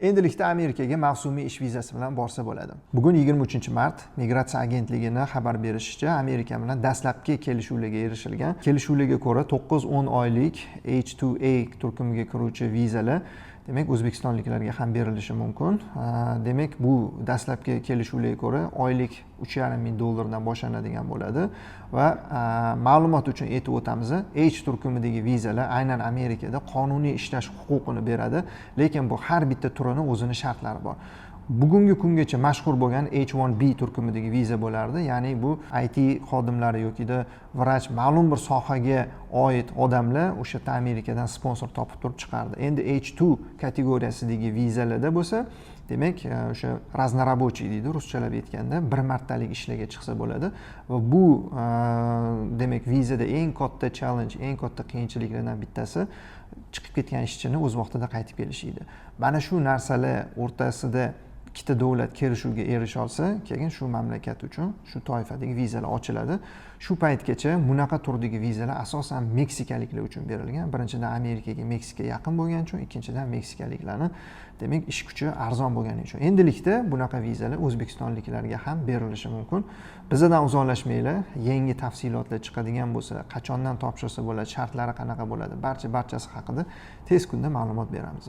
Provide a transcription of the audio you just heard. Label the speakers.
Speaker 1: Endilikda Amerikaga mavsumiy ish vizasi bilan borsa bo'ladi. Bugun 23-mart Migratsiya agentligining xabar berishicha, Amerika bilan dastlabki kelishuvlarga erishilgan. Kelishuvlarga ko'ra 9-10 oylik H2A turkumiga kiruvchi vizalar demak O'zbekistonliklarga ham berilishi mumkin. Demak bu dastlabki kelishuvlarga ko'ra oylik $3,5 dan boshlanadigan bo'ladi va ma'lumot uchun aytib o'tamiz, H turkumidagi vizalar aynan Amerikada qonuniy ishlash huquqini beradi, lekin bu har bitta turini o'zining shartlari bor. Bugungi kungacha mashhur bo'lgan H1B turkumidagi viza bo'lardi, ya'ni bu IT xodimlari yoki vrach ma'lum bir sohaga oid odamlar o'sha yerda Amerikadan sponsor topib turib chiqardi. Endi H2 kategoriyasidagi vizalarda bo'lsa, demak o'sha raznorobochiy deydi ruschalab aytganda, bir martalik ishlarga chiqsa bo'ladi va bu demak vizada eng katta challenge, eng katta qiyinchiliklardan bittasi chiqib ketgan ishchini o'z vaqtida qaytib kelishiydi. Mana shu narsalar o'rtasida ikkita davlat kelishuvga erisha olsa, keyin shu mamlakat uchun shu toifadagi vizalar ochiladi. Shu paytgacha bunaqa turdagi vizalar asosan meksikaliklar uchun berilgan. Birinchidan Amerikaga Meksika yaqin bo'lgani uchun, ikkinchidan meksikaliklarning demak ish kuchi arzon bo'lgani uchun. Endilikda bunaqa vizalar o'zbekistonliklarga ham berilishi mumkin. Bizdan uzoqlashmanglar. Yangi tafsilotlar chiqadigan bo'lsa, qachondan topshirsa bo'ladi, shartlari qanaqa bo'ladi, barchasi haqida tez kunda ma'lumot beramiz.